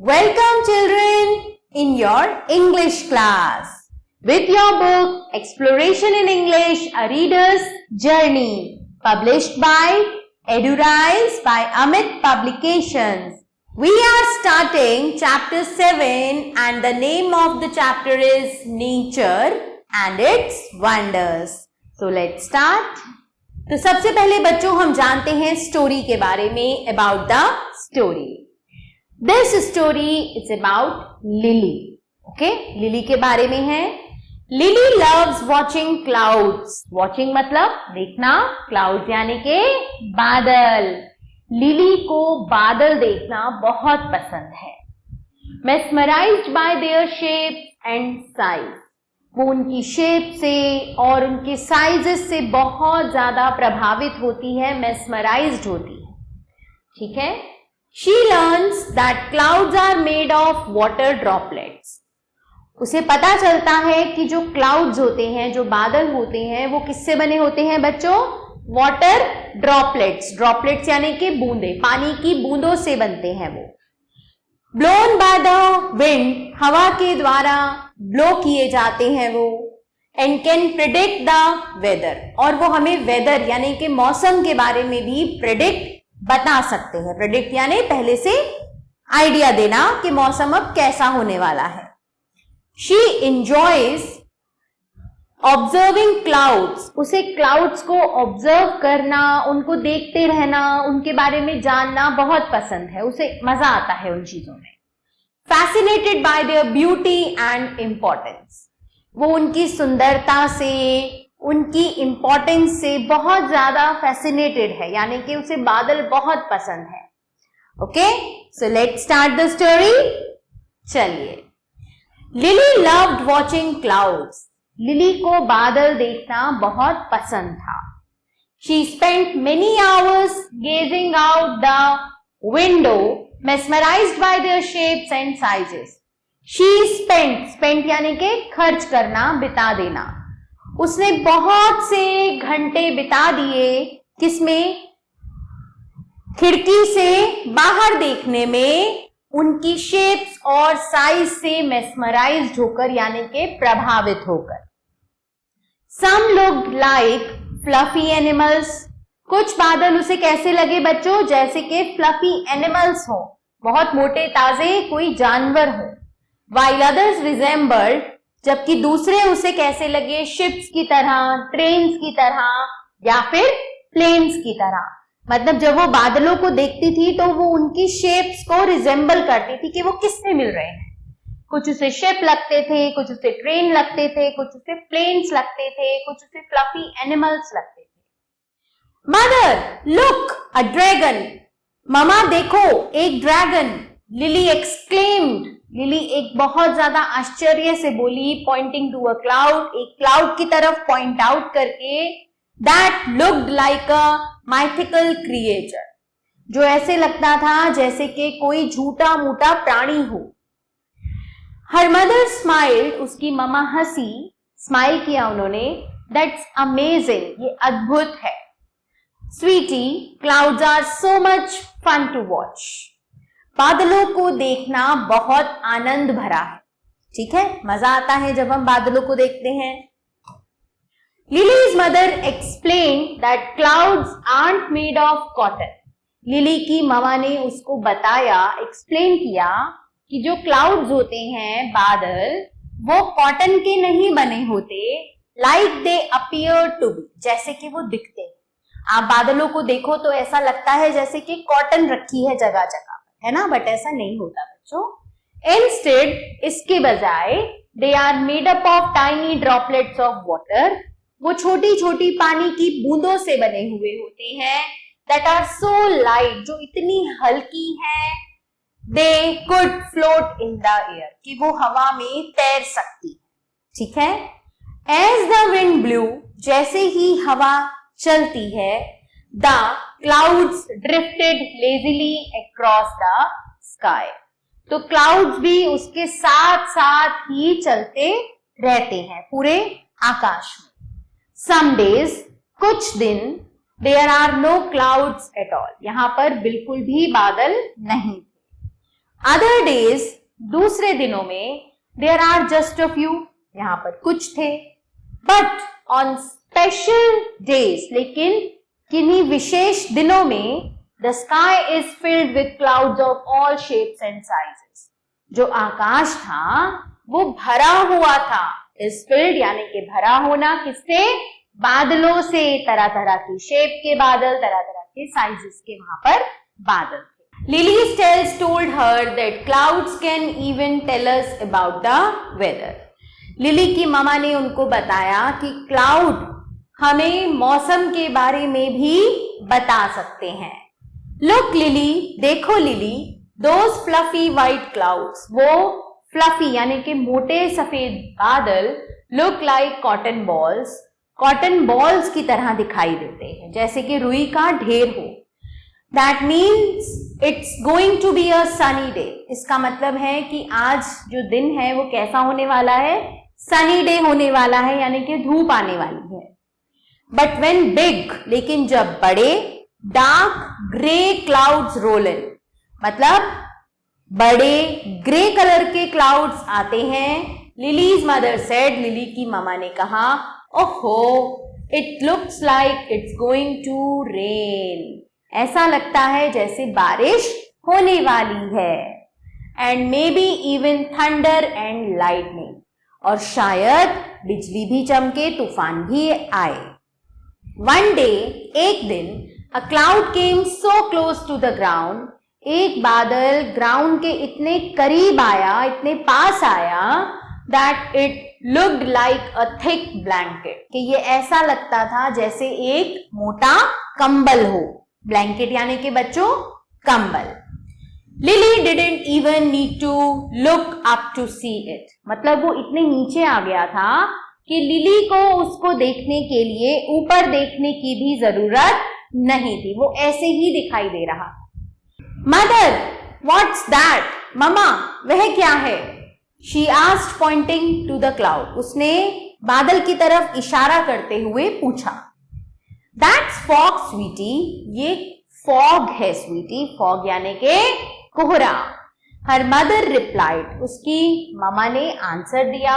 Welcome children in your English class with your book Exploration in English, a Reader's Journey, published by EduRise by Amit Publications. We are starting chapter 7 and the name of the chapter is Nature and its Wonders. So let's start. तो सबसे पहले बच्चों हम जानते हैं story के बारे में, about the story. This story is about lily. Okay, lily के बारे में है. Lily loves watching clouds. Watching मतलब देखना, क्लाउड्स यानी के बादल. लिली को बादल देखना बहुत पसंद है. Mesmerised by their shape and size. वो उनकी शेप से और उनके साइजेस से बहुत ज्यादा प्रभावित होती है, मेस्मराइज्ड होती है. ठीक है. She learns that clouds are made of water droplets. उसे पता चलता है कि जो क्लाउड्स होते हैं, जो बादल होते हैं, वो किससे बने होते हैं बच्चों? Water droplets. ड्रॉपलेट्स यानी कि बूंदे, पानी की बूंदों से बनते हैं वो. ब्लोन बाय द विंड, हवा के द्वारा ब्लो किए जाते हैं वो. And can predict the weather, और वो हमें वेदर यानी कि मौसम के बारे में भी प्रिडिक्ट बता सकते हैं. प्रेडिक्ट यानी पहले से आइडिया देना कि मौसम अब कैसा होने वाला है. She enjoys observing clouds. उसे क्लाउड्स को ऑब्जर्व करना, उनको देखते रहना, उनके बारे में जानना बहुत पसंद है. उसे मजा आता है उन चीजों में. Fascinated by there beauty and importance. वो उनकी सुंदरता से, उनकी इंपॉर्टेंस से बहुत ज्यादा फैसिनेटेड है, यानी कि उसे बादल बहुत पसंद है. Okay, so let's start the story. चलिए. Lily loved watching clouds. Lily को बादल देखना बहुत पसंद था. She spent many hours gazing out the window, mesmerised by their shapes and sizes. She spent यानी कि खर्च करना, बिता देना. उसने बहुत से घंटे बिता दिए किसमें? खिड़की से बाहर देखने में, उनकी शेप्स और साइज से मेस्मराइज्ड होकर यानी कि प्रभावित होकर. सम लुक्ड लाइक फ्लफी एनिमल्स. कुछ बादल उसे कैसे लगे बच्चों? जैसे कि फ्लफी एनिमल्स हो, बहुत मोटे ताजे कोई जानवर हो. व्हाइल अदर्स रिजेंबल्ड, जबकि दूसरे उसे कैसे लगे? शिप्स की तरह, ट्रेन्स की तरह या फिर प्लेन्स की तरह. मतलब जब वो बादलों को देखती थी तो वो उनकी शेप्स को रिजेंबल करती थी कि वो किससे मिल रहे हैं. कुछ उसे शिप लगते थे, कुछ उसे ट्रेन लगते थे, कुछ उसे प्लेन्स लगते थे, कुछ उसे फ्लफी एनिमल्स लगते थे. Mother look a dragon. Mama देखो एक ड्रैगन. Lily exclaimed. लिली एक बहुत ज्यादा आश्चर्य से बोली, पॉइंटिंग टू अ क्लाउड, एक क्लाउड की तरफ पॉइंट आउट करके. That looked like a mythical creature, जो ऐसे लगता था जैसे कि कोई झूठा मूठा प्राणी हो. Her mother smiled. उसकी ममा हंसी, स्माइल किया उन्होंने. दैट्स अमेजिंग, ये अद्भुत है. Sweetie, clouds are so much fun to watch. बादलों को देखना बहुत आनंद भरा है. ठीक है, मजा आता है जब हम बादलों को देखते हैं. Lilies mother explain that clouds art made of cotton. Lily की ममा ने उसको बताया, एक्सप्लेन किया कि जो क्लाउड्स होते हैं, बादल, वो कॉटन के नहीं बने होते. Like they appear to be, जैसे कि वो दिखते हैं. आप बादलों को देखो तो ऐसा लगता है जैसे कि कॉटन रखी है जगह जगह, है ना, बट ऐसा नहीं होता बच्चों. इंस्टेड, इसके बजाय, they are made up of tiny droplets of water. वो छोटी छोटी पानी की बूंदों से बने हुए होते हैं. दैट आर सो लाइट, जो इतनी हल्की है. They could float in the air, कि वो हवा में तैर सकती है. ठीक है. एज द विंड ब्लू, जैसे ही हवा चलती है, the clouds drifted lazily across the sky. तो क्लाउड्स भी उसके साथ साथ ही चलते रहते हैं पूरे आकाश में. सम डेज, कुछ दिन, there are no clouds at all. यहां पर बिल्कुल भी बादल नहीं थे. अदर डेज, दूसरे दिनों में, there are just a few, यहां पर कुछ थे. बट ऑन स्पेशल डेज, लेकिन किन्हीं विशेष दिनों में, the sky is filled with clouds of all shapes and sizes. जो आकाश था वो भरा हुआ था. इज फिल्ड यानी कि भरा होना, किससे? बादलों से. तरह तरह की शेप के बादल, तरह तरह के साइजेस के वहां पर बादल थे. Lily's tales told her that clouds can even tell us about the weather. Lily की मामा ने उनको बताया कि क्लाउड हमें मौसम के बारे में भी बता सकते हैं. Look लिली, देखो lily, those fluffy white clouds, वो fluffy यानी कि मोटे सफेद बादल, look like cotton balls, cotton balls की तरह दिखाई देते हैं, जैसे कि रुई का ढेर हो. That means it's going to be a sunny day. इसका मतलब है कि आज जो दिन है वो कैसा होने वाला है? सनी डे होने वाला है, यानी कि धूप आने वाली है. But when big, लेकिन जब बड़े, dark grey clouds roll in, मतलब बड़े ग्रे कलर के क्लाउड्स आते हैं. Lily's mother said, लिली की मामा ने कहा, ओहो, it looks like it's going to rain. ऐसा लगता है जैसे बारिश होने वाली है. And may be even thunder and lightning, और शायद बिजली भी चमके, तूफान भी आए. वन डे, एक दिन, a cloud came so close to the ground, एक बादल ग्राउंड के इतने करीब आया, इतने पास आया, that it looked like a thick blanket, कि ये ऐसा लगता था जैसे एक मोटा कंबल हो. ब्लैंकेट यानी कि बच्चों कंबल. Lily didn't even need to look up to see it, मतलब वो इतने नीचे आ गया था कि लिली को उसको देखने के लिए ऊपर देखने की भी जरूरत नहीं थी, वो ऐसे ही दिखाई दे रहा. Mother, what's that? ममा, वह क्या है? She asked pointing to the cloud, उसने बादल की तरफ इशारा करते हुए पूछा. दैट्स फॉग स्वीटी, ये फॉग है स्वीटी, फॉग यानी के कोहरा. हर मदर रिप्लाइड, उसकी मामा ने आंसर दिया.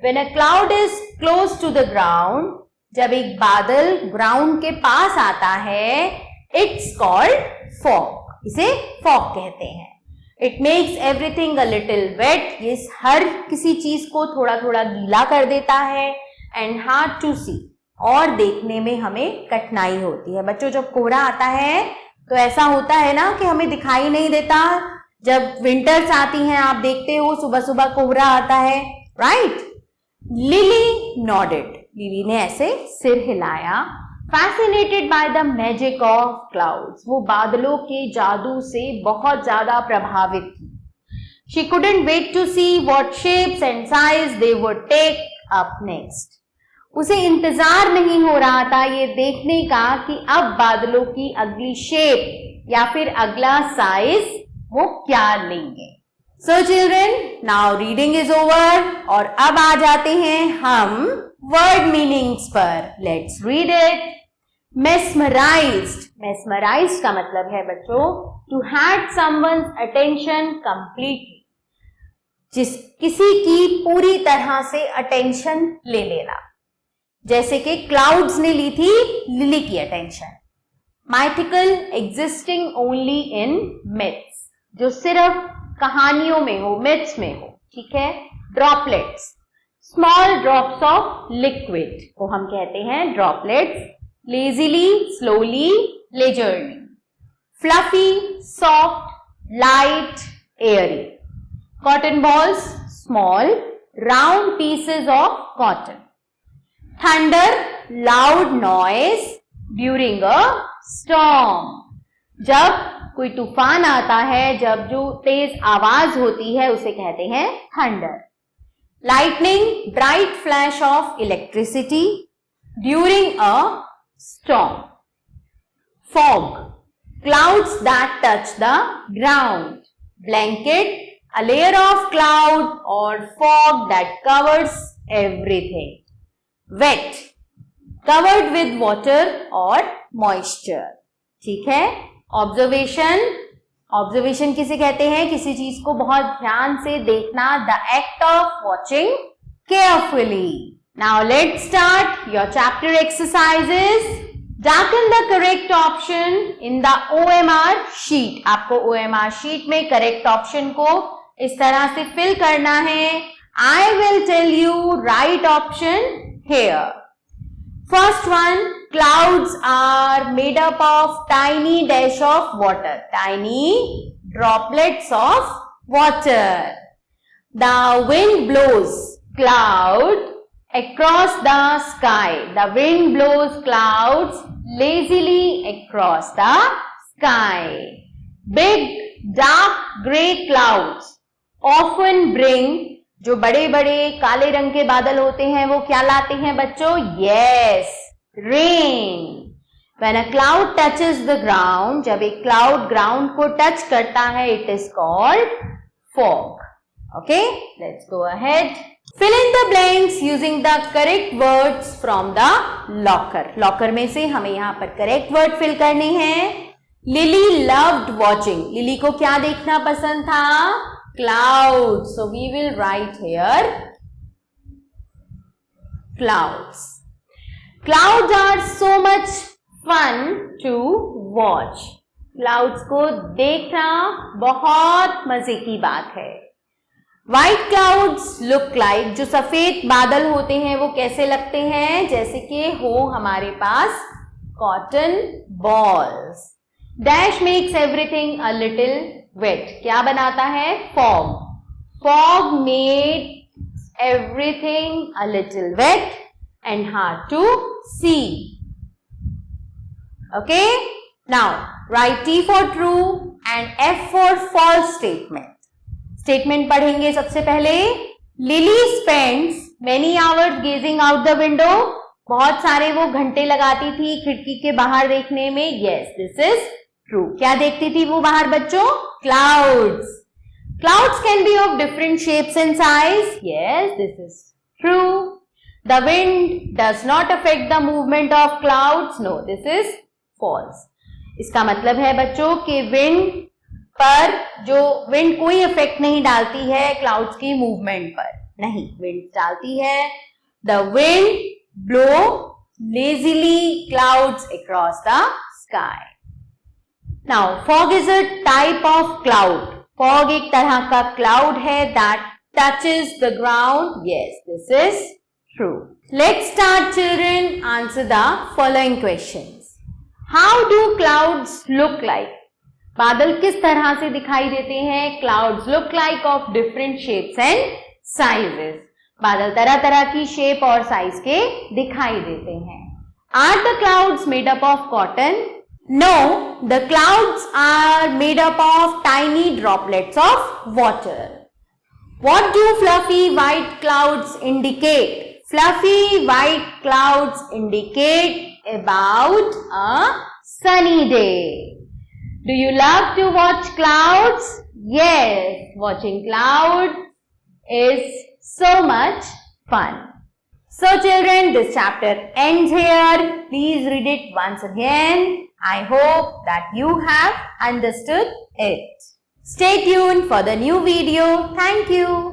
When a cloud is close to the ground, जब एक बादल ग्राउंड के पास आता है, इट्स कॉल्ड फॉग, इसे फॉग कहते हैं. It makes everything a little wet, ये हर किसी चीज को थोड़ा थोड़ा गीला कर देता है. एंड हार्ड टू सी, और देखने में हमें कठिनाई होती है. बच्चों, जब कोहरा आता है तो ऐसा होता है ना कि हमें दिखाई नहीं देता. जब विंटर्स आती हैं, आप देखते हो सुबह सुबह कोहरा आता है, राइट? लिली नॉडेड, लिली ने ऐसे सिर हिलाया. Fascinated by the magic of clouds, वो बादलों के जादू से बहुत ज्यादा प्रभावित थी. She couldn't wait to see what shapes and size they would take up next. उसे इंतजार नहीं हो रहा था ये देखने का कि अब बादलों की अगली शेप या फिर अगला साइज वो क्या लेंगे. So children, now reading is over, और अब आ जाते हैं हम वर्ड मीनिंग्स पर. Let's read it. Mesmerized, mesmerized का मतलब है बच्चों to had someone's attention completely, किसी की पूरी तरह से अटेंशन ले लेना. जैसे कि क्लाउड्स ने ली थी लिली की attention. Mythical, existing only in myths, जो सिर्फ कहानियों में हो, मिथ्स में हो, ठीक है. Droplets, small drops of liquid को हम कहते हैं droplets. Lazily, slowly, leisurely. Fluffy, soft, light, Airy. Cotton balls, small round pieces of cotton. Thunder, loud noise during a storm. जब कोई तूफान आता है, जब जो तेज आवाज होती है उसे कहते हैं thunder. Lightning, bright flash of electricity during a storm. Fog, clouds that touch the ground. Blanket, a layer of cloud or fog that covers everything. Wet, covered with water or moisture. ठीक है. Observation, observation किसे कहते हैं? किसी चीज को बहुत ध्यान से देखना, the act of watching carefully. Now let's start your chapter exercises. Darken the correct option in the OMR sheet. आपको OMR sheet में correct option को इस तरह से fill करना है. I will tell you right option here. First one, clouds are made up of tiny dash of water, tiny droplets of water. The wind blows cloud across the sky. The wind blows clouds lazily across the sky. Big dark grey clouds often bring, जो बड़े बड़े काले रंग के बादल होते हैं वो क्या लाते हैं बच्चों? Yes, rain. When a cloud touches the ground, जब एक cloud ground को touch करता है, it is called fog. Okay, let's go ahead. Fill in the blanks using the correct words from the locker. Locker में से हमें यहाँ पर correct word fill करने हैं. Lily loved watching. लिली को क्या देखना पसंद था? Clouds. So we will write here clouds. Clouds are so much fun to watch. Clouds को देखना बहुत मजे की बात है. White clouds look like, जो सफेद बादल होते हैं वो कैसे लगते हैं? जैसे कि हो हमारे पास cotton balls. Dash makes everything a little wet. क्या बनाता है? Fog. Fog makes everything a little wet and hard to see. Okay? Now, write T for true and F for false statement. Statement पढ़ेंगे सबसे पहले. Lily spends many hours gazing out the window. बहुत सारे वो घंटे लगाती थी खिड़की के बाहर देखने में. Yes, this is true. क्या देखती थी वो बाहर बच्चों? Clouds. Clouds can be of different shapes and size. Yes, this is true. The wind does not affect the movement of clouds. No, this is false. इसका मतलब है बच्चों कि विंड कोई इफेक्ट नहीं डालती है क्लाउड्स की मूवमेंट पर. नहीं, विंड डालती है. The wind blow lazily clouds across the sky. Now fog is a type of cloud. Fog एक तरह का क्लाउड है that touches the ground. Yes, this is true. Let's start children. Answer the following questions. How do clouds look like? बादल किस तरह से दिखाई देते हैं? Clouds look like of different shapes and sizes. बादल तरह तरह की शेप और साइज के दिखाई देते हैं. Are the clouds made up of cotton? No, the clouds are made up of tiny droplets of water. What do fluffy white clouds indicate? Fluffy white clouds indicate about a sunny day. Do you love to watch clouds? Yes, watching clouds is so much fun. So children, this chapter ends here. Please read it once again. I hope that you have understood it. Stay tuned for the new video. Thank you.